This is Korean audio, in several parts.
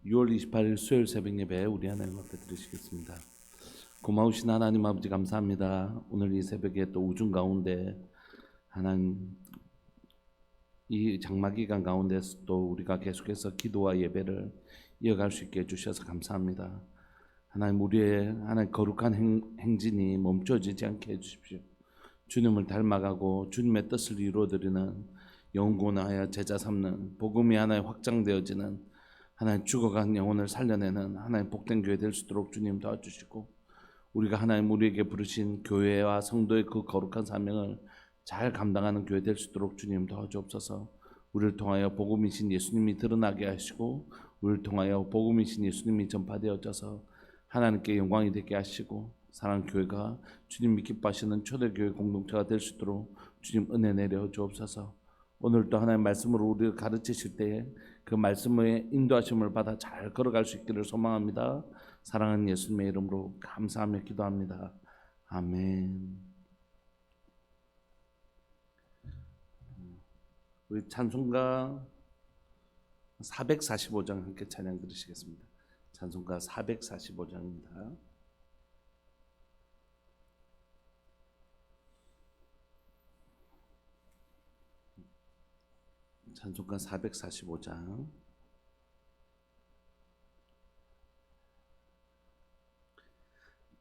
6월 28일 수요일 새벽 예배 우리 하나님 앞에 드리시겠습니다. 고마우신 하나님 아버지 감사합니다. 오늘 이 새벽에 또 우중 가운데 하나님 이 장마 기간 가운데서 또 우리가 계속해서 기도와 예배를 이어갈 수 있게 해주셔서 감사합니다. 하나님 우리의 하나님 거룩한 행진이 멈춰지지 않게 해주십시오. 주님을 닮아가고 주님의 뜻을 이루어드리는 영원하여 제자 삼는 복음이 하나님 확장되어지는 하나님 죽어간 영혼을 살려내는 하나님 복된 교회 될 수 있도록 주님 도와주시고, 우리가 하나님 우리에게 부르신 교회와 성도의 그 거룩한 사명을 잘 감당하는 교회 될 수 있도록 주님 도와주옵소서. 우리를 통하여 복음이신 예수님이 드러나게 하시고, 우리를 통하여 복음이신 예수님이 전파되어져서 하나님께 영광이 되게 하시고, 사랑하는 교회가 주님이 기뻐하시는 초대교회 공동체가 될 수 있도록 주님 은혜 내려 주옵소서. 오늘도 하나님 말씀으로 우리를 가르치실 때에 그 말씀의 인도하심을 받아 잘 걸어갈 수 있기를 소망합니다. 사랑하는 예수님의 이름으로 감사하며 기도합니다. 아멘. 우리 찬송가 445장 함께 찬양 들으시겠습니다. 찬송가 445장입니다. 찬송가 445장.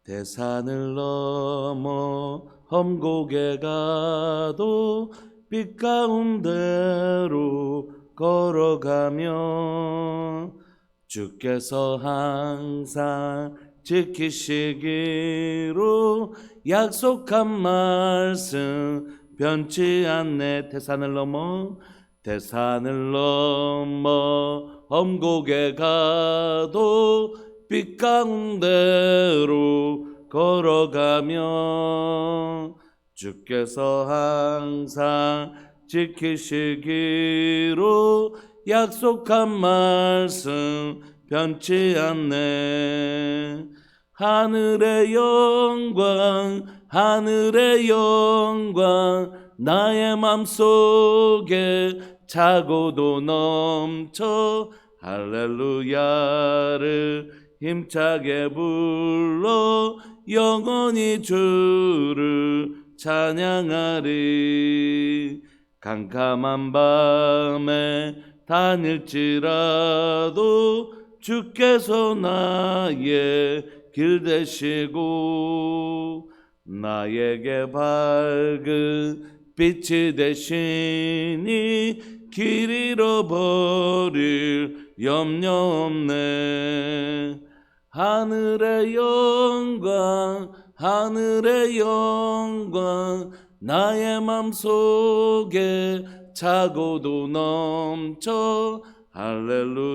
대산을 넘어 험곡에 가도 빛 가운데로 걸어가며 주께서 항상 지키시기로 약속한 말씀 변치 않네. 대산을 넘어 험곡에 가도 빛 가운데로 걸어가며 주께서 항상 지키시기로 약속한 말씀 변치 않네. 하늘의 영광 나의 맘속에 차고도 넘쳐 할렐루야를 힘차게 불러 영원히 주를 찬양하리. 캄캄한 밤에 다닐지라도 주께서 나의 길 되시고 나에게 밝은 빛이 되시니 길 잃어버릴 염려 없네. 하늘의 영광 나의 맘속에 차고도 넘쳐 할렐루야를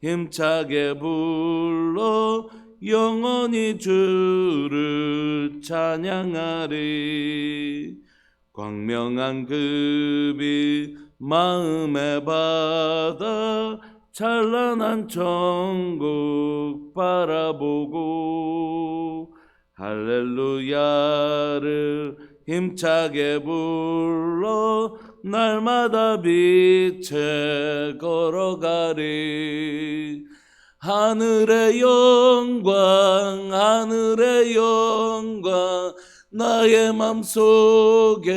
힘차게 불러 영원히 주를 찬양하리. 광명한 그 빛 마음에 받아 찬란한 천국 바라보고 할렐루야를 힘차게 불러 날마다 빛에 걸어가리. 하늘의 영광 나의 맘속에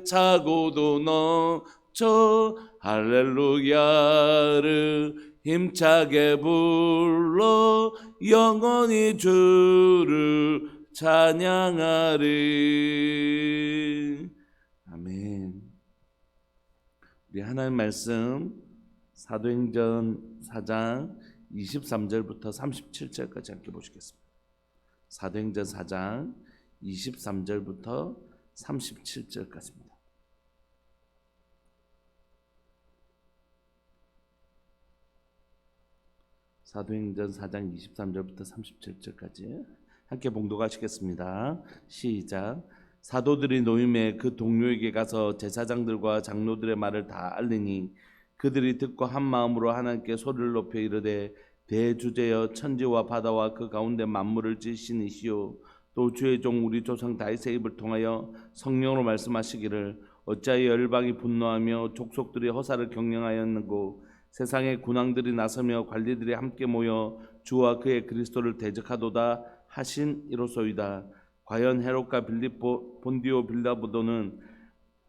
차고도 넘쳐 할렐루야를 힘차게 불러 영원히 주를 찬양하리. 아멘. 우리 하나님 말씀 사도행전 4장 23절부터 37절까지 함께 보시겠습니다. 사도행전 4장 23절부터 37절까지입니다. 사도행전 4장 23절부터 37절까지 함께 봉독하시겠습니다. 시작. 사도들이 노임에 그 동료에게 가서 제사장들과 장로들의 말을 다 알리니 그들이 듣고 한 마음으로 하나님께 소리를 높여 이르되 대주제여 천지와 바다와 그 가운데 만물을 지으신 이시오 또 주의 종 우리 조상 다윗의 입을 통하여 성령으로 말씀하시기를 어찌하여 열방이 분노하며 족속들이 허사를 경영하였는고 세상의 군왕들이 나서며 관리들이 함께 모여 주와 그의 그리스도를 대적하도다 하신 이로소이다. 과연 헤롯과 빌립보 본디오 빌라보도는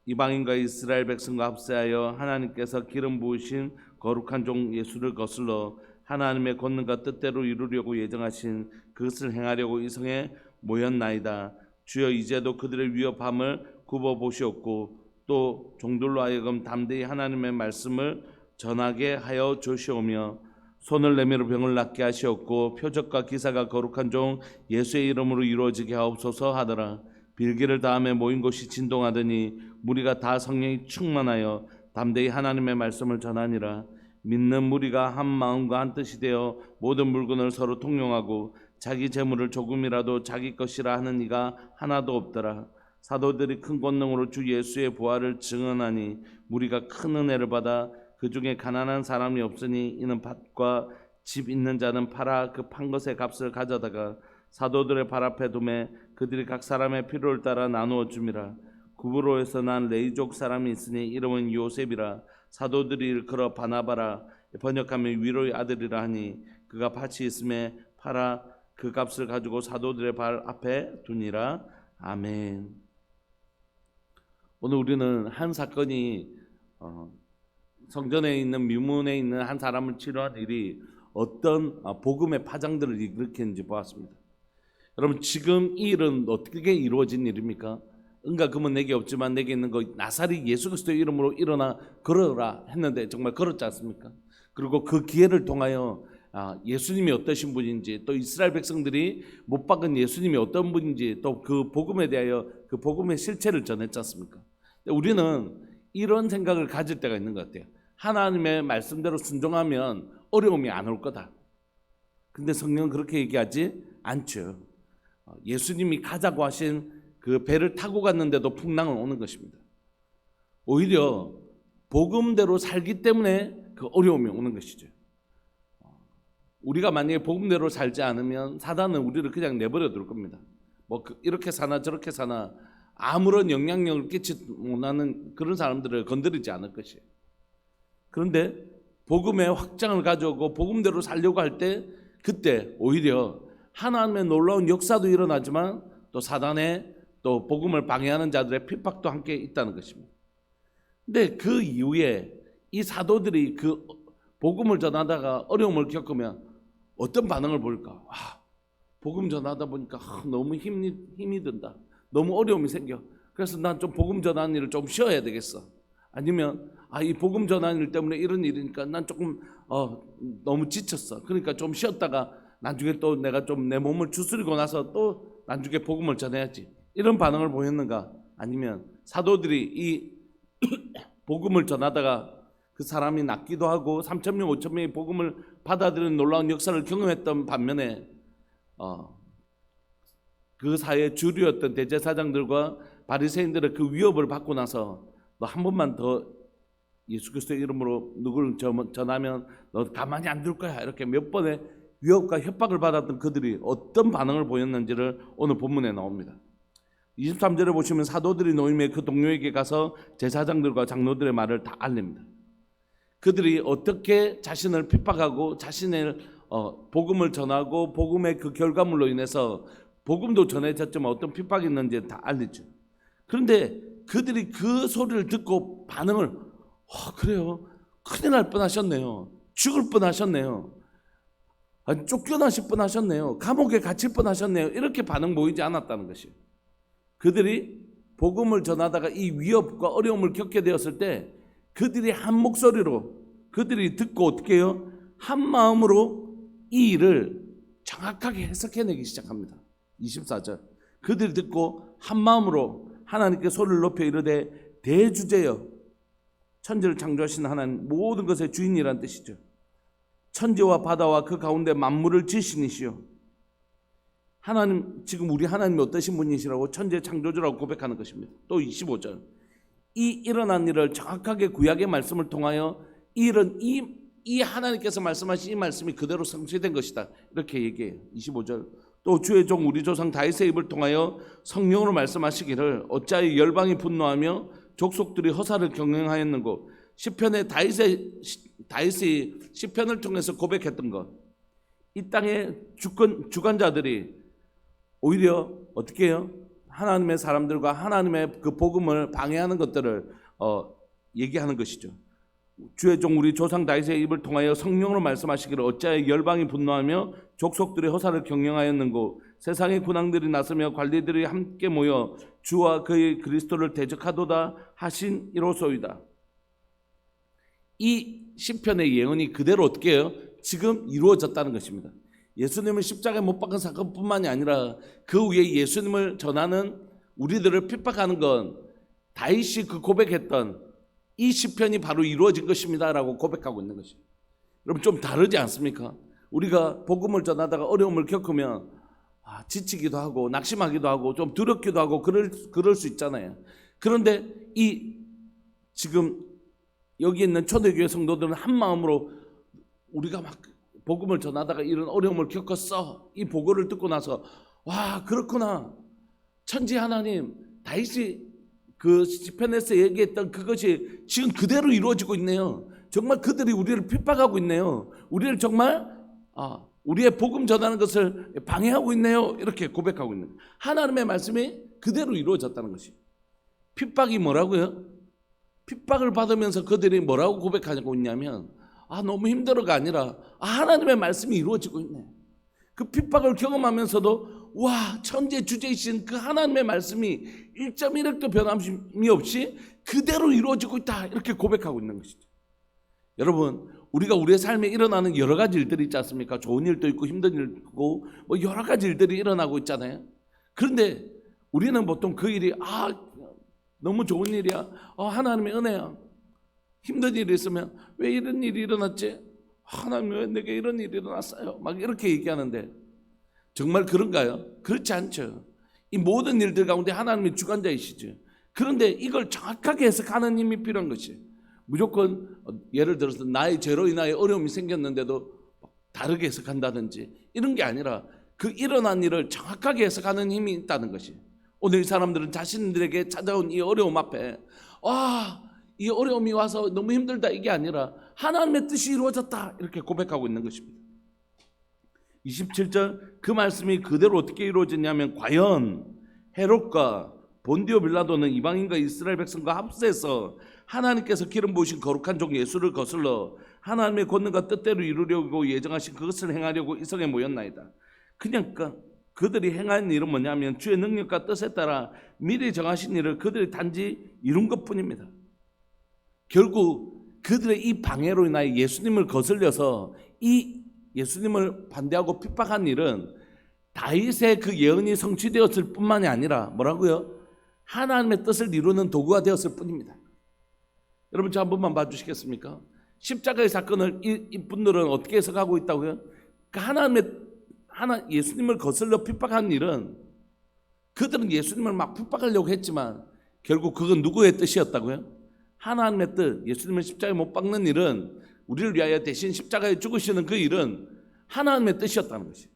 이방인과 이스라엘 백성과 합세하여 하나님께서 기름 부으신 거룩한 종 예수를 거슬러 하나님의 권능과 뜻대로 이루려고 예정하신 그것을 행하려고 이 성에 모였나이다. 주여 이제도 그들의 위협함을 굽어 보시옵고 또 종들로 하여금 담대히 하나님의 말씀을 전하게 하여 주시오며 손을 내밀어 병을 낫게 하시옵고 표적과 기사가 거룩한 종 예수의 이름으로 이루어지게 하옵소서 하더라. 빌기를 다음에 모인 곳이 진동하더니 무리가 다 성령이 충만하여 담대히 하나님의 말씀을 전하니라. 믿는 무리가 한 마음과 한 뜻이 되어 모든 물건을 서로 통용하고 자기 재물을 조금이라도 자기 것이라 하는 이가 하나도 없더라. 사도들이 큰 권능으로 주 예수의 부활을 증언하니 무리가 큰 은혜를 받아 그 중에 가난한 사람이 없으니 이는 밭과 집 있는 자는 팔아 그 판 것의 값을 가져다가 사도들의 발 앞에 두매 그들이 각 사람의 필요를 따라 나누어 줌이라. 구브로에서 난 레이족 사람이 있으니 이름은 요셉이라. 사도들이 일컬어 바나바라 번역하면 위로의 아들이라 하니 그가 밭이 있음에 팔아 그 값을 가지고 사도들의 발 앞에 두니라. 아멘. 오늘 우리는 한 사건이 성전에 있는 미문에 있는 한 사람을 치료한 일이 어떤 복음의 파장들을 일으켰는지 보았습니다. 여러분, 지금 이 일은 어떻게 이루어진 일입니까? 은과 금은 내게 없지만 내게 있는 거 나사렛 예수 그리스도의 이름으로 일어나 걸어라 했는데 정말 걸었지 않습니까? 그리고 그 기회를 통하여 예수님이 어떠신 분인지, 또 이스라엘 백성들이 못 박은 예수님이 어떤 분인지, 또 그 복음에 대하여 그 복음의 실체를 전했지 않습니까? 우리는 이런 생각을 가질 때가 있는 것 같아요. 하나님의 말씀대로 순종하면 어려움이 안 올 거다. 근데 성경은 그렇게 얘기하지 않죠. 예수님이 가자고 하신 그 배를 타고 갔는데도 풍랑은 오는 것입니다. 오히려 복음대로 살기 때문에 그 어려움이 오는 것이죠. 우리가 만약에 복음대로 살지 않으면 사단은 우리를 그냥 내버려 둘 겁니다. 이렇게 사나 저렇게 사나 아무런 영향력을 끼치지 못하는 그런 사람들을 건드리지 않을 것이에요. 그런데 복음의 확장을 가져오고 복음대로 살려고 할 때 그때 오히려 하나님의 놀라운 역사도 일어나지만 또 사단의 또 복음을 방해하는 자들의 핍박도 함께 있다는 것입니다. 근데 그 이후에 이 사도들이 그 복음을 전하다가 어려움을 겪으면 어떤 반응을 보일까? 복음 전하다 보니까 너무 힘이 든다. 너무 어려움이 생겨. 그래서 난 좀 복음 전하는 일을 좀 쉬어야 되겠어. 아니면 이 복음 전하는 일 때문에 이런 일이니까 난 조금 너무 지쳤어. 그러니까 좀 쉬었다가 나중에 또 내가 좀 내 몸을 추스리고 나서 또 나중에 복음을 전해야지. 이런 반응을 보였는가? 아니면 사도들이 이 복음을 전하다가 그 사람이 낫기도 하고 3,000명, 5,000명이 복음을 받아들이는 놀라운 역사를 경험했던 반면에 그 사회의 주류였던 대제사장들과 바리새인들의 그 위협을 받고 나서 너 한 번만 더 예수 그리스도의 이름으로 누구를 전하면 너 가만히 안 둘 거야. 이렇게 몇 번의 위협과 협박을 받았던 그들이 어떤 반응을 보였는지를 오늘 본문에 나옵니다. 23절에 보시면 사도들이 노임의 그 동료에게 가서 제사장들과 장로들의 말을 다 알립니다. 그들이 어떻게 자신을 핍박하고 자신의 복음을 전하고 복음의 그 결과물로 인해서 복음도 전해졌지만 어떤 핍박이 있는지 다 알리죠. 그런데 그들이 그 소리를 듣고 반응을 그래요? 큰일 날 뻔하셨네요. 죽을 뻔하셨네요. 쫓겨나실 뻔하셨네요. 감옥에 갇힐 뻔하셨네요. 이렇게 반응 보이지 않았다는 것이에요. 그들이 복음을 전하다가 이 위협과 어려움을 겪게 되었을 때 그들이 한 목소리로 그들이 듣고 어떻게 해요? 한 마음으로 이 일을 정확하게 해석해내기 시작합니다. 24절 그들이 듣고 한 마음으로 하나님께 소리를 높여 이르되 대주제여 천지를 창조하신 하나님 모든 것의 주인이란 뜻이죠. 천지와 바다와 그 가운데 만물을 지으신 이시요 하나님, 지금 우리 하나님이 어떠신 분이시라고 천지의 창조주라고 고백하는 것입니다. 또 25절 이 일어난 일을 정확하게 구약의 말씀을 통하여 이 하나님께서 말씀하신 이 말씀이 그대로 성취된 것이다. 이렇게 얘기해요. 25절 또 주의 종 우리 조상 다윗의 입을 통하여 성령으로 말씀하시기를 어찌하여 열방이 분노하며 족속들이 허사를 경영하였는고 시편의 다윗이 시편을 통해서 고백했던 것, 이 땅의 주관자들이 오히려 어떻게 해요? 하나님의 사람들과 하나님의 그 복음을 방해하는 것들을 얘기하는 것이죠. 주의 종 우리 조상 다윗의 입을 통하여 성령으로 말씀하시기를 어찌하여 열방이 분노하며 족속들이 허사를 경영하였는고 세상의 군왕들이 나서며 관리들이 함께 모여 주와 그의 그리스도를 대적하도다 하신 이로소이다. 이 시편의 예언이 그대로 어떻게 해요? 지금 이루어졌다는 것입니다. 예수님을 십자가에 못 박은 사건뿐만이 아니라 그 위에 예수님을 전하는 우리들을 핍박하는 건 다윗이 그 고백했던 이 시편이 바로 이루어진 것입니다 라고 고백하고 있는 것이에요. 여러분 좀 다르지 않습니까? 우리가 복음을 전하다가 어려움을 겪으면 지치기도 하고 낙심하기도 하고 좀 두렵기도 하고 그럴 수 있잖아요. 그런데 이 지금 여기 있는 초대교회 성도들은 한 마음으로 우리가 막 복음을 전하다가 이런 어려움을 겪었어, 이 보고를 듣고 나서 와 그렇구나, 천지 하나님 다윗이 그 시편에서 얘기했던 그것이 지금 그대로 이루어지고 있네요. 정말 그들이 우리를 핍박하고 있네요. 우리를 정말 우리의 복음 전하는 것을 방해하고 있네요. 이렇게 고백하고 있는 거예요. 하나님의 말씀이 그대로 이루어졌다는 것이. 핍박이 뭐라고요? 핍박을 받으면서 그들이 뭐라고 고백하고 있냐면 너무 힘들어가 아니라 하나님의 말씀이 이루어지고 있네. 그 핍박을 경험하면서도 와 천재 주제이신 그 하나님의 말씀이 1.1획도 변함이 없이 그대로 이루어지고 있다, 이렇게 고백하고 있는 것이죠. 여러분 우리가 우리의 삶에 일어나는 여러 가지 일들이 있지 않습니까? 좋은 일도 있고 힘든 일도 있고 뭐 여러 가지 일들이 일어나고 있잖아요. 그런데 우리는 보통 그 일이 너무 좋은 일이야, 하나님의 은혜야. 힘든 일이 있으면 왜 이런 일이 일어났지? 하나님 왜 내게 이런 일이 일어났어요? 막 이렇게 얘기하는데 정말 그런가요? 그렇지 않죠. 이 모든 일들 가운데 하나님이 주관자이시죠. 그런데 이걸 정확하게 해석하는 힘이 필요한 것이, 무조건 예를 들어서 나의 죄로 인하여 어려움이 생겼는데도 다르게 해석한다든지 이런 게 아니라 그 일어난 일을 정확하게 해석하는 힘이 있다는 것이, 오늘 이 사람들은 자신들에게 찾아온 이 어려움 앞에 이 어려움이 와서 너무 힘들다 이게 아니라 하나님의 뜻이 이루어졌다 이렇게 고백하고 있는 것입니다. 27절 그 말씀이 그대로 어떻게 이루어졌냐면 과연 헤롯과 본디오 빌라도는 이방인과 이스라엘 백성과 합세해서 하나님께서 기름 부으신 거룩한 종 예수를 거슬러 하나님의 권능과 뜻대로 이루려고 예정하신 그것을 행하려고 이 성에 모였나이다. 그냥 그들이 행한 일은 뭐냐면 주의 능력과 뜻에 따라 미리 정하신 일을 그들이 단지 이룬 것뿐입니다. 결국 그들의 이 방해로 인하여 예수님을 거슬려서 이 예수님을 반대하고 핍박한 일은 다윗의 그 예언이 성취되었을 뿐만이 아니라 뭐라고요? 하나님의 뜻을 이루는 도구가 되었을 뿐입니다. 여러분 저 한 번만 봐주시겠습니까? 십자가의 사건을 이분들은 어떻게 해석하고 있다고요? 예수님을 거슬러 핍박한 일은 그들은 예수님을 막 핍박하려고 했지만 결국 그건 누구의 뜻이었다고요? 하나님의 뜻. 예수님을 십자가에 못 박는 일은, 우리를 위하여 대신 십자가에 죽으시는 그 일은 하나님의 뜻이었다는 것이에요.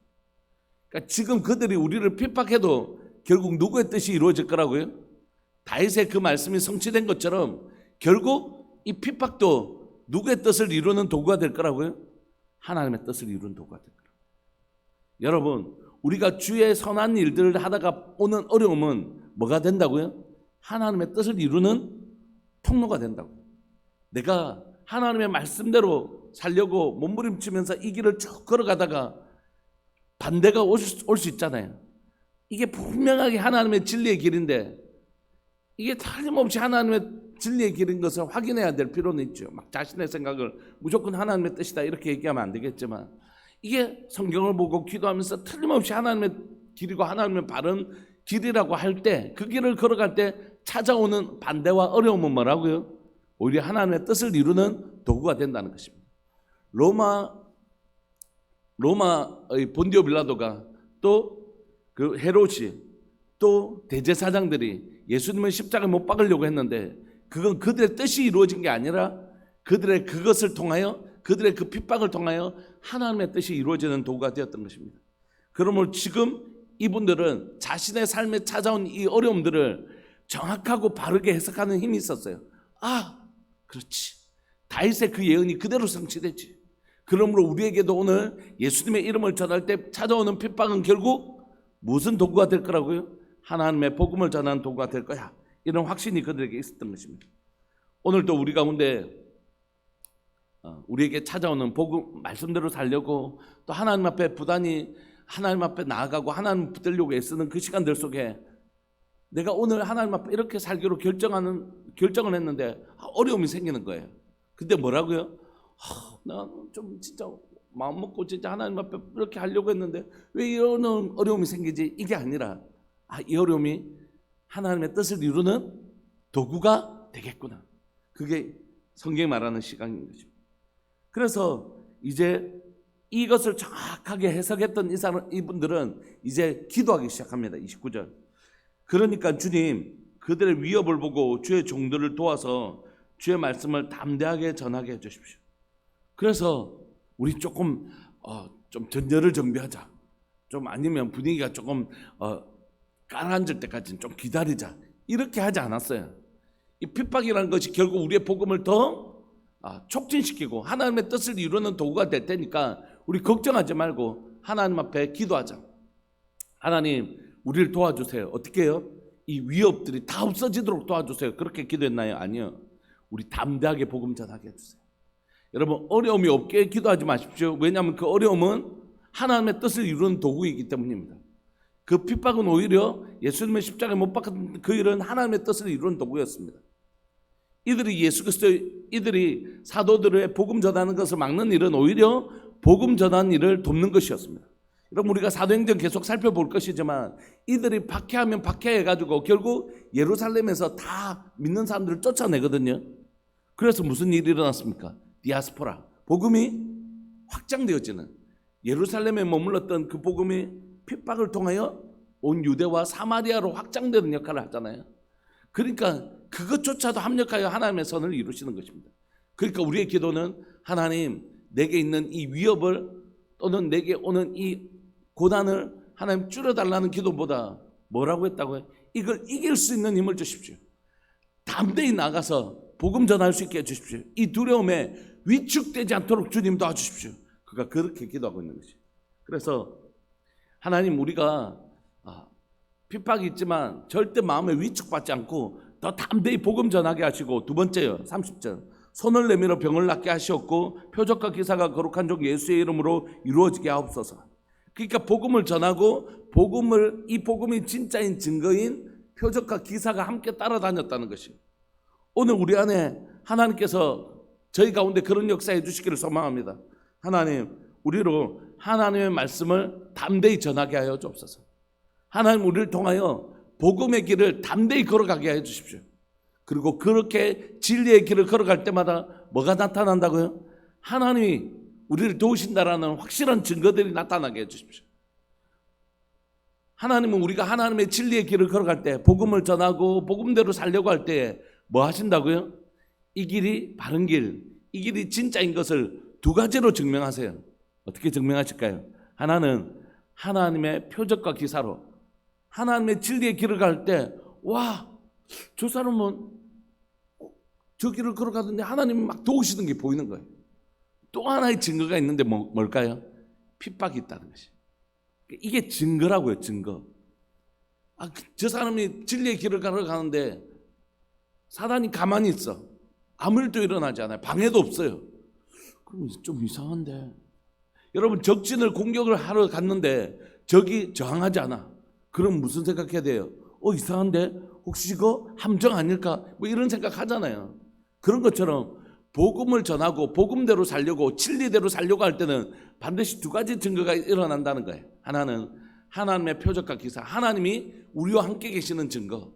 그러니까 지금 그들이 우리를 핍박해도 결국 누구의 뜻이 이루어질 거라고요? 다윗의 그 말씀이 성취된 것처럼 결국 이 핍박도 누구의 뜻을 이루는 도구가 될 거라고요? 하나님의 뜻을 이루는 도구가 될 거라고요. 여러분 우리가 주의 선한 일들을 하다가 오는 어려움은 뭐가 된다고요? 하나님의 뜻을 이루는 통로가 된다고. 내가 하나님의 말씀대로 살려고 몸부림치면서 이 길을 쭉 걸어가다가 반대가 올 수 있잖아요. 이게 분명하게 하나님의 진리의 길인데 이게 틀림없이 하나님의 진리의 길인 것을 확인해야 될 필요는 있죠. 막 자신의 생각을 무조건 하나님의 뜻이다 이렇게 얘기하면 안 되겠지만, 이게 성경을 보고 기도하면서 틀림없이 하나님의 길이고 하나님의 바른 길이라고 할 때, 그 길을 걸어갈 때 찾아오는 반대와 어려움은 뭐라고요? 오히려 하나님의 뜻을 이루는 도구가 된다는 것입니다. 로마의 본디오 빌라도가 또 그 헤롯이 또 대제사장들이 예수님을 십자가에 못 박으려고 했는데 그건 그들의 뜻이 이루어진 게 아니라 그들의 그것을 통하여, 그들의 그 핍박을 통하여 하나님의 뜻이 이루어지는 도구가 되었던 것입니다. 그러므로 지금 이분들은 자신의 삶에 찾아온 이 어려움들을 정확하고 바르게 해석하는 힘이 있었어요. 그렇지. 다윗의 그 예언이 그대로 성취되지. 그러므로 우리에게도 오늘 예수님의 이름을 전할 때 찾아오는 핍박은 결국 무슨 도구가 될 거라고요? 하나님의 복음을 전하는 도구가 될 거야. 이런 확신이 그들에게 있었던 것입니다. 오늘도 우리 가운데 우리에게 찾아오는 복음 말씀대로 살려고 또 하나님 앞에 부단히 하나님 앞에 나아가고 하나님 붙들려고 애쓰는 그 시간들 속에 내가 오늘 하나님 앞에 이렇게 살기로 결정을 했는데 어려움이 생기는 거예요. 근데 뭐라고요? 나 좀 진짜 마음 먹고 진짜 하나님 앞에 이렇게 하려고 했는데 왜 이런 어려움이 생기지? 이게 아니라 이 어려움이 하나님의 뜻을 이루는 도구가 되겠구나. 그게 성경이 말하는 시간인 것입니다. 그래서 이제 이것을 정확하게 해석했던 이분들은 이제 기도하기 시작합니다. 29절. 그러니까 주님 그들의 위협을 보고 주의 종들을 도와서 주의 말씀을 담대하게 전하게 해주십시오. 그래서 우리 조금 좀 전열을 정비하자. 좀 아니면 분위기가 조금 가라앉을 때까지는 좀 기다리자. 이렇게 하지 않았어요. 이 핍박이라는 것이 결국 우리의 복음을 더 촉진시키고 하나님의 뜻을 이루는 도구가 될 테니까 우리 걱정하지 말고 하나님 앞에 기도하자. 하나님 우리를 도와주세요. 어떻게 해요? 이 위협들이 다 없어지도록 도와주세요. 그렇게 기도했나요? 아니요. 우리 담대하게 복음 전하게 해주세요. 여러분 어려움이 없게 기도하지 마십시오. 왜냐하면 그 어려움은 하나님의 뜻을 이루는 도구이기 때문입니다. 그 핍박은 오히려 예수님의 십자가에 못 박힌 그 일은 하나님의 뜻을 이루는 도구였습니다. 이들이 사도들의 복음 전하는 것을 막는 일은 오히려 복음 전하는 일을 돕는 것이었습니다. 여러분 우리가 사도행전 계속 살펴볼 것이지만 이들이 박해하면 박해해가지고 결국 예루살렘에서 다 믿는 사람들을 쫓아내거든요. 그래서 무슨 일이 일어났습니까? 디아스포라, 복음이 확장되어지는, 예루살렘에 머물렀던 그 복음이 핍박을 통하여 온 유대와 사마리아로 확장되는 역할을 하잖아요. 그러니까 그것조차도 합력하여 하나님의 선을 이루시는 것입니다. 그러니까 우리의 기도는 하나님 내게 있는 이 위협을 또는 내게 오는 이 고난을 하나님 줄여달라는 기도보다 뭐라고 했다고요? 이걸 이길 수 있는 힘을 주십시오. 담대히 나가서 복음 전할 수 있게 해주십시오. 이 두려움에 위축되지 않도록 주님 도와주십시오. 그가 그렇게 기도하고 있는 것이에요. 그래서 하나님 우리가 핍박이 있지만 절대 마음에 위축받지 않고 더 담대히 복음 전하게 하시고, 두 번째요 30절 손을 내밀어 병을 낫게 하시었고 표적과 기사가 거룩한 종 예수의 이름으로 이루어지게 하옵소서. 그러니까 복음을 전하고 이 복음이 진짜인 증거인 표적과 기사가 함께 따라다녔다는 것이에요. 오늘 우리 안에 하나님께서 저희 가운데 그런 역사해 주시기를 소망합니다. 하나님 우리로 하나님의 말씀을 담대히 전하게 하여 주옵소서. 하나님 우리를 통하여 복음의 길을 담대히 걸어가게 해 주십시오. 그리고 그렇게 진리의 길을 걸어갈 때마다 뭐가 나타난다고요? 하나님이 우리를 도우신다라는 확실한 증거들이 나타나게 해 주십시오. 하나님은 우리가 하나님의 진리의 길을 걸어갈 때, 복음을 전하고 복음대로 살려고 할 때 뭐 하신다고요? 이 길이 바른 길, 이 길이 진짜인 것을 두 가지로 증명하세요. 어떻게 증명하실까요? 하나는 하나님의 표적과 기사로, 하나님의 진리의 길을 갈 때 와, 저 사람은 저 길을 걸어가던데 하나님이 막 도우시는 게 보이는 거예요. 또 하나의 증거가 있는데 뭘까요? 핍박이 있다는 것이. 이게 증거라고요. 증거. 저 사람이 진리의 길을 걸어가는데 사단이 가만히 있어. 아무 일도 일어나지 않아요. 방해도 없어요. 그럼 좀 이상한데. 여러분 적진을 공격을 하러 갔는데 적이 저항하지 않아. 그럼 무슨 생각해야 돼요? 이상한데? 혹시 이거 함정 아닐까? 뭐 이런 생각 하잖아요. 그런 것처럼 복음을 전하고 복음대로 살려고 진리대로 살려고 할 때는 반드시 두 가지 증거가 일어난다는 거예요. 하나는 하나님의 표적과 기사, 하나님이 우리와 함께 계시는 증거,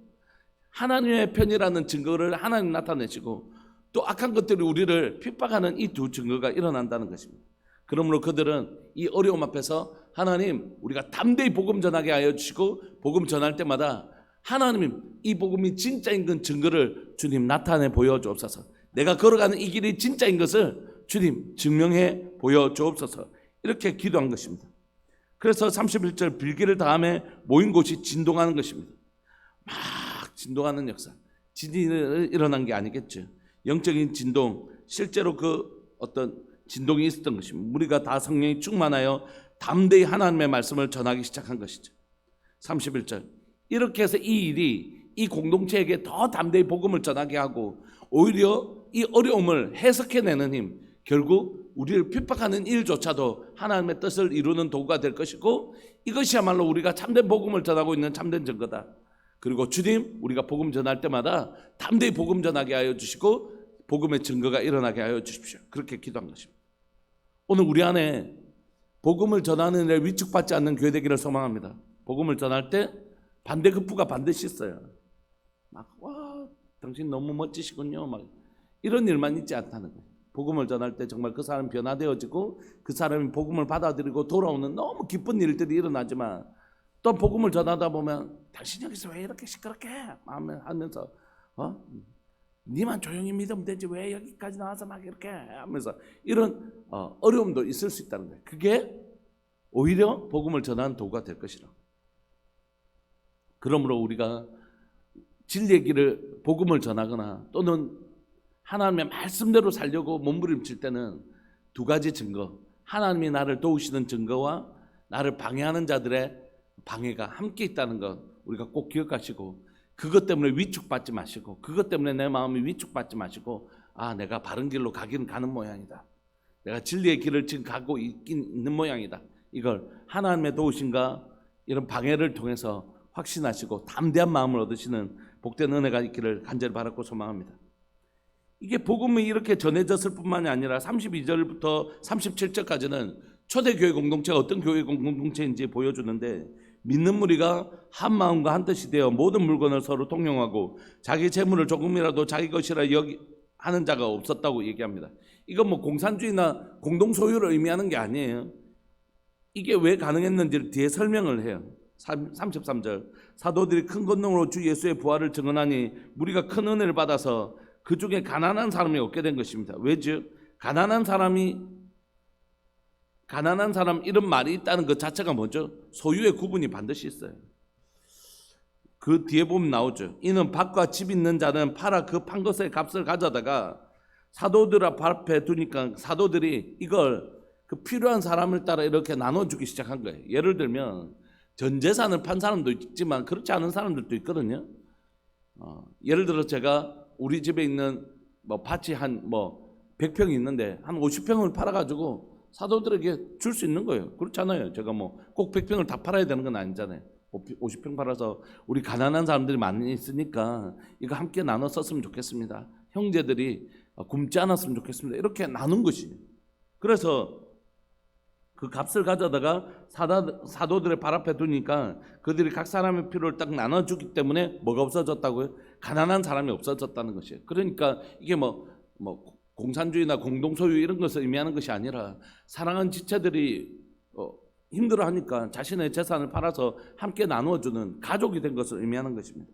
하나님의 편이라는 증거를 하나님 나타내시고, 또 악한 것들이 우리를 핍박하는 이 두 증거가 일어난다는 것입니다. 그러므로 그들은 이 어려움 앞에서 하나님 우리가 담대히 복음 전하게 하여 주시고, 복음 전할 때마다 하나님 이 복음이 진짜인 건 증거를 주님 나타내 보여주옵소서. 내가 걸어가는 이 길이 진짜인 것을 주님 증명해 보여주옵소서. 이렇게 기도한 것입니다. 그래서 31절 빌기를 다음에 모인 곳이 진동하는 것입니다. 막 진동하는 역사. 지진이 일어난 게 아니겠죠. 영적인 진동, 실제로 그 어떤 진동이 있었던 것입니다. 우리가 다 성령이 충만하여 담대히 하나님의 말씀을 전하기 시작한 것이죠. 31절. 이렇게 해서 이 일이 이 공동체에게 더 담대히 복음을 전하게 하고 오히려 이 어려움을 해석해내는 힘, 결국 우리를 핍박하는 일조차도 하나님의 뜻을 이루는 도구가 될 것이고 이것이야말로 우리가 참된 복음을 전하고 있는 참된 증거다. 그리고 주님, 우리가 복음 전할 때마다 담대히 복음 전하게 하여 주시고 복음의 증거가 일어나게 하여 주십시오. 그렇게 기도한 것입니다. 오늘 우리 안에 복음을 전하는 데 위축받지 않는 교회 되기를 소망합니다. 복음을 전할 때 반대급부가 반드시 있어요. 와, 당신 너무 멋지시군요. 이런 일만 있지 않다는 거예요. 복음을 전할 때 정말 그 사람이 변화되어지고 그 사람이 복음을 받아들이고 돌아오는 너무 기쁜 일들이 일어나지만 또 복음을 전하다 보면 당신 여기서 왜 이렇게 시끄럽게 하면서 니만 조용히 믿으면 되지 왜 여기까지 나와서 막 이렇게 하면서 이런 어려움도 있을 수 있다는 거예요. 그게 오히려 복음을 전하는 도구가 될 것이라. 그러므로 우리가 진리의 길을 복음을 전하거나 또는 하나님의 말씀대로 살려고 몸부림칠 때는 두 가지 증거, 하나님이 나를 도우시는 증거와 나를 방해하는 자들의 방해가 함께 있다는 것 우리가 꼭 기억하시고 그것 때문에 위축받지 마시고 그것 때문에 내 마음이 위축받지 마시고 내가 바른 길로 가기는 가는 모양이다. 내가 진리의 길을 지금 가고 있는 모양이다. 이걸 하나님의 도우심과 이런 방해를 통해서 확신하시고 담대한 마음을 얻으시는 복된 은혜가 있기를 간절히 바라고 소망합니다. 이게 복음이 이렇게 전해졌을 뿐만이 아니라 32절부터 37절까지는 초대교회 공동체가 어떤 교회 공동체인지 보여주는데 믿는 무리가 한 마음과 한 뜻이 되어 모든 물건을 서로 통용하고 자기 재물을 조금이라도 자기 것이라 하는 자가 없었다고 얘기합니다. 이건 뭐 공산주의나 공동소유를 의미하는 게 아니에요. 이게 왜 가능했는지를 뒤에 설명을 해요. 33절. 사도들이 큰 권능으로 주 예수의 부활을 증언하니 무리가 큰 은혜를 받아서 그 중에 가난한 사람이 없게 된 것입니다. 왜죠? 가난한 사람 이런 말이 있다는 것 자체가 뭐죠? 소유의 구분이 반드시 있어요. 그 뒤에 보면 나오죠. 이는 밭과 집 있는 자는 팔아 그 판 것의 값을 가져다가 사도들 앞에 두니까 사도들이 이걸 그 필요한 사람을 따라 이렇게 나눠주기 시작한 거예요. 예를 들면 전 재산을 판 사람도 있지만 그렇지 않은 사람들도 있거든요. 예를 들어 제가 우리 집에 있는 밭이 한 100평이 있는데 한 50평을 팔아가지고 사도들에게 줄 수 있는 거예요. 그렇잖아요. 제가 꼭 100평을 다 팔아야 되는 건 아니잖아요. 50평 팔아서 우리 가난한 사람들이 많이 있으니까 이거 함께 나눠 썼으면 좋겠습니다. 형제들이 굶지 않았으면 좋겠습니다. 이렇게 나눈 것이. 그래서 그 값을 가져다가 사도들의 발 앞에 두니까 그들이 각 사람의 필요를 딱 나눠주기 때문에 뭐가 없어졌다고요? 가난한 사람이 없어졌다는 것이에요. 그러니까 이게 공산주의나 공동소유 이런 것을 의미하는 것이 아니라 사랑하는 지체들이 힘들어하니까 자신의 재산을 팔아서 함께 나누어주는 가족이 된 것을 의미하는 것입니다.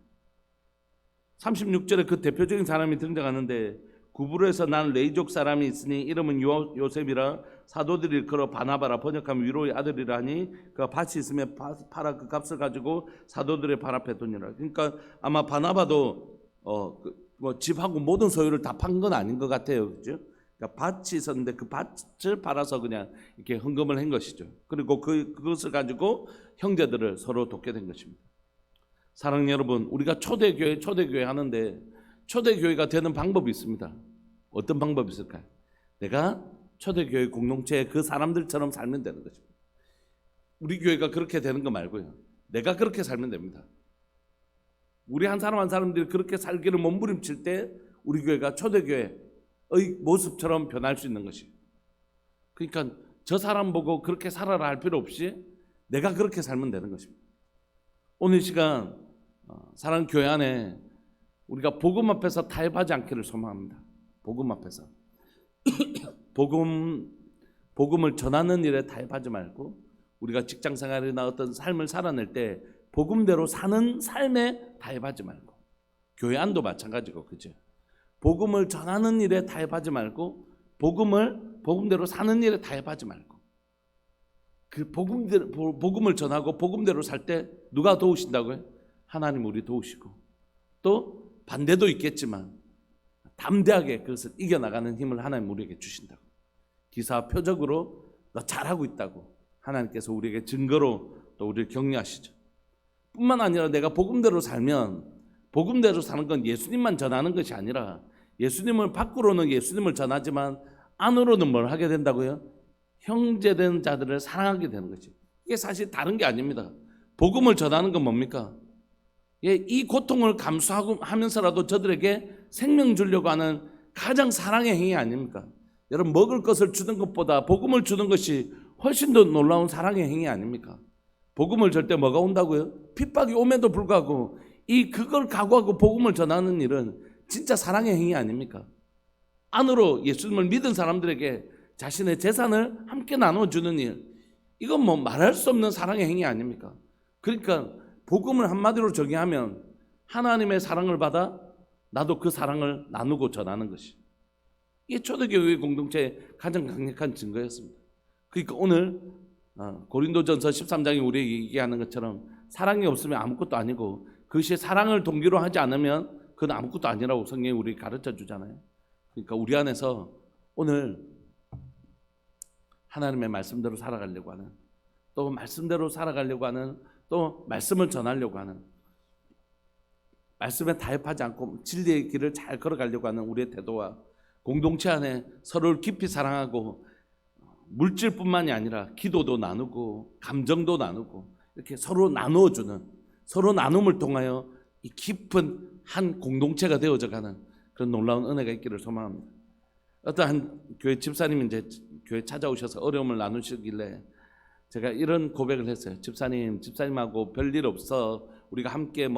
36절에 그 대표적인 사람이 등장하는데 구브로에서 난 레이족 사람이 있으니 이름은 요셉이라 사도들이 일컬어 바나바라 번역하면 위로의 아들이라 하니 그 밭이 있으면 팔아 그 값을 가지고 사도들의 발 앞에 두니라. 그러니까 아마 바나바도 집하고 모든 소유를 다 판 건 아닌 것 같아요. 그죠? 그러니까 밭이 있었는데 그 밭을 팔아서 그냥 이렇게 헌금을 한 것이죠. 그리고 그것을 가지고 형제들을 서로 돕게 된 것입니다. 사랑하는 여러분, 우리가 초대교회 하는데 초대교회가 되는 방법이 있습니다. 어떤 방법이 있을까요? 내가 초대교회 공동체의 그 사람들처럼 살면 되는 것입니다. 우리 교회가 그렇게 되는 거 말고요. 내가 그렇게 살면 됩니다. 우리 한 사람 한 사람들이 그렇게 살기를 몸부림칠 때 우리 교회가 초대교회의 모습처럼 변할 수 있는 것이에요. 그러니까 저 사람 보고 그렇게 살아라 할 필요 없이 내가 그렇게 살면 되는 것입니다. 오늘 시간 사랑하는 교회 안에 우리가 복음 앞에서 타협하지 않기를 소망합니다. 복음 앞에서 복음을 전하는 일에 타협하지 말고 우리가 직장 생활이나 어떤 삶을 살아낼 때 복음대로 사는 삶에 타협하지 말고 교회 안도 마찬가지고 그죠? 복음을 전하는 일에 타협하지 말고 복음대로 사는 일에 타협하지 말고 그 복음을 전하고 복음대로 살 때 누가 도우신다고요? 하나님 우리 도우시고 또 반대도 있겠지만 담대하게 그것을 이겨나가는 힘을 하나님 우리에게 주신다고. 기사와 표적으로 너 잘하고 있다고 하나님께서 우리에게 증거로 또 우리를 격려하시죠. 뿐만 아니라 내가 복음대로 살면, 복음대로 사는 건 예수님만 전하는 것이 아니라 예수님을 밖으로는 예수님을 전하지만 안으로는 뭘 하게 된다고요? 형제된 자들을 사랑하게 되는 거지. 이게 사실 다른 게 아닙니다. 복음을 전하는 건 뭡니까? 이 고통을 감수하면서라도 저들에게 생명 주려고 하는 가장 사랑의 행위 아닙니까? 여러분, 먹을 것을 주는 것보다 복음을 주는 것이 훨씬 더 놀라운 사랑의 행위 아닙니까? 복음을 줄 때 뭐가 온다고요? 핍박이 옴에도 불구하고 그걸 각오하고 복음을 전하는 일은 진짜 사랑의 행위 아닙니까? 안으로 예수님을 믿은 사람들에게 자신의 재산을 함께 나눠주는 일, 이건 뭐 말할 수 없는 사랑의 행위 아닙니까? 그러니까 복음을 한마디로 정의하면 하나님의 사랑을 받아 나도 그 사랑을 나누고 전하는 것이, 이게 초대교회의 공동체의 가장 강력한 증거였습니다. 그러니까 오늘 고린도전서 13장이 우리에게 얘기하는 것처럼 사랑이 없으면 아무것도 아니고 그것이 사랑을 동기로 하지 않으면 그건 아무것도 아니라고 성경이 우리에게 가르쳐 주잖아요. 그러니까 우리 안에서 오늘 하나님의 말씀대로 살아가려고 하는, 또 말씀대로 살아가려고 하는, 또 말씀을 전하려고 하는, 말씀에 타협하지 않고 진리의 길을 잘 걸어가려고 하는 우리의 태도와 공동체 안에 서로를 깊이 사랑하고 물질뿐만이 아니라 기도도 나누고 감정도 나누고 이렇게 서로 나누어주는, 서로 나눔을 통하여 이 깊은 한 공동체가 되어져가는 그런 놀라운 은혜가 있기를 소망합니다. 어떠한 교회 집사님이 이제 교회 찾아오셔서 어려움을 나누시길래 제가 이런 고백을 했어요. 집사님하고 별일 없어. 우리가 함께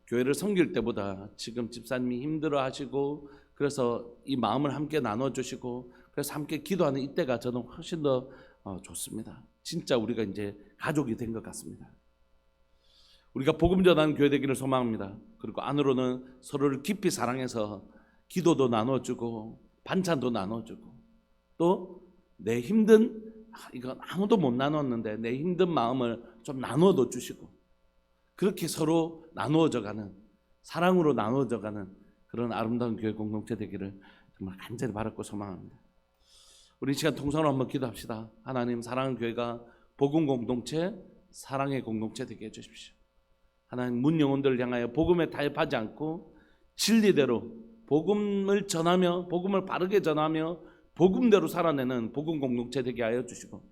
교회를 섬길 때보다 지금 집사님이 힘들어하시고 그래서 이 마음을 함께 나눠주시고 그래서 함께 기도하는 이때가 저는 훨씬 더 좋습니다. 진짜 우리가 이제 가족이 된 것 같습니다. 우리가 복음 전하는 교회 되기를 소망합니다. 그리고 안으로는 서로를 깊이 사랑해서 기도도 나눠주고 반찬도 나눠주고 또 내 힘든, 이건 아무도 못 나눴는데 내 힘든 마음을 좀 나눠도 주시고 그렇게 서로 나누어져가는, 사랑으로 나누어져가는 그런 아름다운 교회 공동체 되기를 정말 간절히 바랐고 소망합니다. 우리 이 시간 통성으로 한번 기도합시다. 하나님, 사랑하는 교회가 복음 공동체, 사랑의 공동체 되게 해주십시오. 하나님, 문 영혼들을 향하여 복음에 타협하지 않고 진리대로 복음을 전하며 복음을 바르게 전하며 복음대로 살아내는 복음 공동체 되게 하여 주시고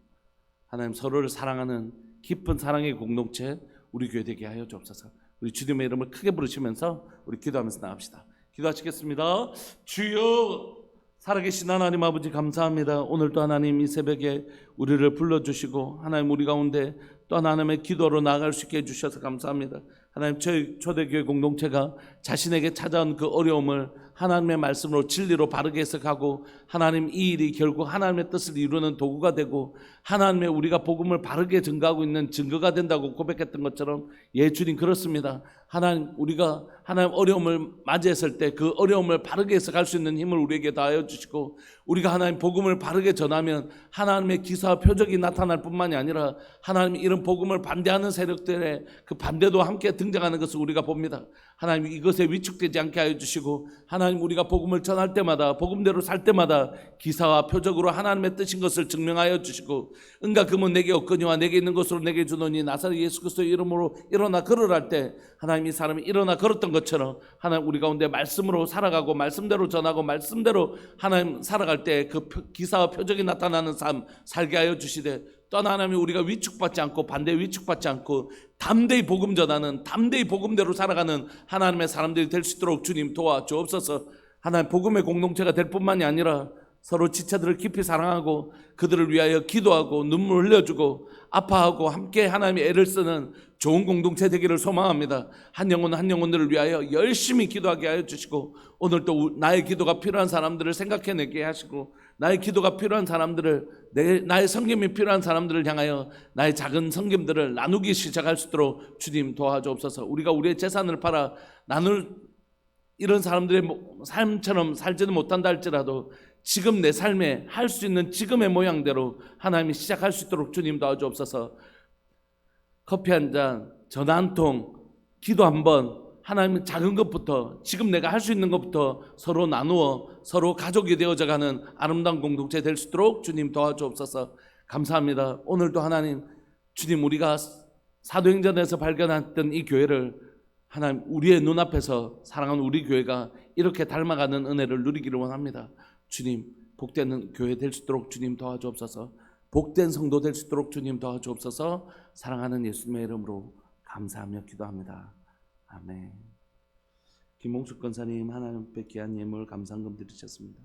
하나님, 서로를 사랑하는 깊은 사랑의 공동체 우리 교회 되게 하여 주옵소서. 우리 주님의 이름을 크게 부르시면서 우리 기도하면서 나갑시다. 기도하시겠습니다. 주여, 살아계신 하나님 아버지 감사합니다. 오늘도 하나님 이 새벽에 우리를 불러주시고 하나님 우리 가운데 또 하나님의 기도로 나아갈 수 있게 해주셔서 감사합니다. 하나님, 저희 초대교회 공동체가 자신에게 찾아온 그 어려움을 하나님의 말씀으로 진리로 바르게 해석하고 하나님, 이 일이 결국 하나님의 뜻을 이루는 도구가 되고 하나님의 우리가 복음을 바르게 증거하고 있는 증거가 된다고 고백했던 것처럼, 예 주님 그렇습니다. 하나님, 우리가 하나님 어려움을 맞이했을 때 그 어려움을 바르게 해석할 수 있는 힘을 우리에게 다하여 주시고 우리가 하나님 복음을 바르게 전하면 하나님의 기사와 표적이 나타날 뿐만이 아니라 하나님 이런 복음을 반대하는 세력들의 그 반대도 함께 등장하는 것을 우리가 봅니다. 하나님, 이것에 위축되지 않게 하여 주시고 하나님, 우리가 복음을 전할 때마다 복음대로 살 때마다 기사와 표적으로 하나님의 뜻인 것을 증명하여 주시고 은과 금은 내게 없거니와 내게 있는 것으로 내게 주노니 나사렛 예수 그리스도의 이름으로 일어나 걸으라 할 때 하나님, 이 사람이 일어나 걸었던 것처럼 하나님 우리 가운데 말씀으로 살아가고 말씀대로 전하고 말씀대로 하나님 살아갈 때 그 기사와 표적이 나타나는 삶 살게 하여 주시되 또 하나님이 우리가 위축받지 않고 반대에 위축받지 않고 담대히 복음 전하는, 담대히 복음대로 살아가는 하나님의 사람들이 될 수 있도록 주님 도와주옵소서. 하나님, 복음의 공동체가 될 뿐만이 아니라 서로 지체들을 깊이 사랑하고 그들을 위하여 기도하고 눈물 흘려주고 아파하고 함께 하나님의 애를 쓰는 좋은 공동체 되기를 소망합니다. 한 영혼 한 영혼들을 위하여 열심히 기도하게 하여 주시고 오늘 또 나의 기도가 필요한 사람들을 생각해내게 하시고 나의 기도가 필요한 사람들을, 나의 섬김이 필요한 사람들을 향하여 나의 작은 섬김들을 나누기 시작할 수 있도록 주님 도와주옵소서. 우리가 우리의 재산을 팔아 나눌 이런 사람들의 삶처럼 살지는 못한다 할지라도 지금 내 삶에 할 수 있는 지금의 모양대로 하나님이 시작할 수 있도록 주님 도와주옵소서. 커피 한 잔, 전화 한 통, 기도 한 번, 하나님 작은 것부터 지금 내가 할 수 있는 것부터 서로 나누어 서로 가족이 되어져가는 아름다운 공동체 될 수 있도록 주님 도와주옵소서. 감사합니다. 오늘도 하나님 주님 우리가 사도행전에서 발견했던 이 교회를 하나님 우리의 눈앞에서 사랑하는 우리 교회가 이렇게 닮아가는 은혜를 누리기를 원합니다. 주님 복된 교회 될 수 있도록 주님 도와주옵소서. 복된 성도 될 수 있도록 주님 도와주옵소서. 사랑하는 예수님의 이름으로 감사하며 기도합니다. 아멘. 김홍숙 권사님 하나님께 귀한 예물 감사금 드리셨습니다.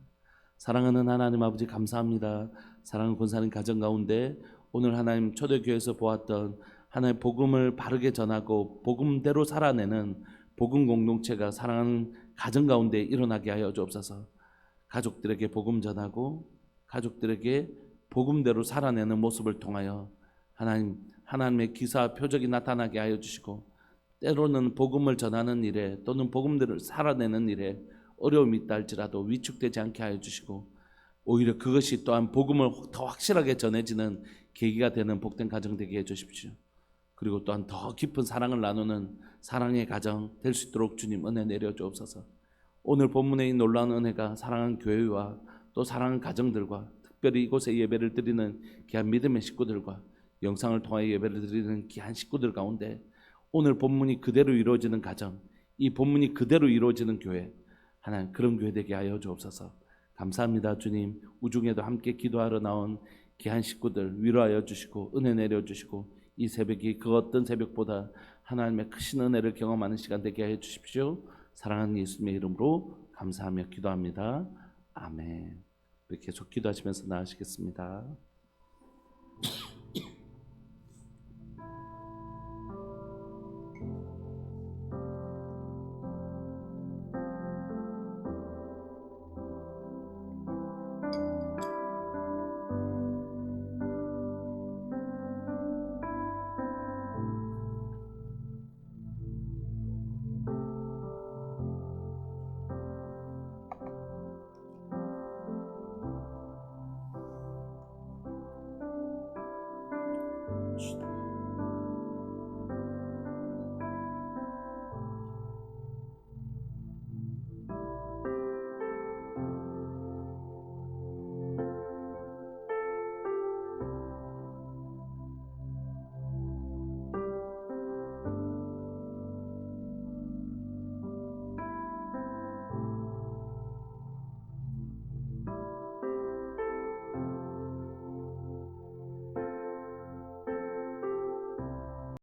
사랑하는 하나님 아버지 감사합니다. 사랑하는 권사님 가정 가운데 오늘 하나님 초대교회에서 보았던 하나님 복음을 바르게 전하고 복음대로 살아내는 복음 공동체가 사랑하는 가정 가운데 일어나게 하여 주옵소서. 가족들에게 복음 전하고 가족들에게 복음대로 살아내는 모습을 통하여 하나님의 기사 표적이 나타나게 하여 주시고 때로는 복음을 전하는 일에 또는 복음대로 살아내는 일에 어려움이 있다 할지라도 위축되지 않게 하여 주시고 오히려 그것이 또한 복음을 더 확실하게 전해지는 계기가 되는 복된 가정 되게 해 주십시오. 그리고 또한 더 깊은 사랑을 나누는 사랑의 가정 될 수 있도록 주님 은혜 내려 주옵소서. 오늘 본문의 이 놀라운 은혜가 사랑하는 교회와 또 사랑하는 가정들과 특별히 이곳에 예배를 드리는 귀한 믿음의 식구들과 영상을 통하여 예배를 드리는 귀한 식구들 가운데 오늘 본문이 그대로 이루어지는 가정, 이 본문이 그대로 이루어지는 교회, 하나님 그런 교회 되게 하여 주옵소서. 감사합니다. 주님 우중에도 함께 기도하러 나온 귀한 식구들 위로하여 주시고 은혜 내려 주시고 이 새벽이 그 어떤 새벽보다 하나님의 크신 은혜를 경험하는 시간 되게 하여 주십시오. 사랑하는 예수님의 이름으로 감사하며 기도합니다. 아멘. 계속 기도하시면서 나아가시겠습니다.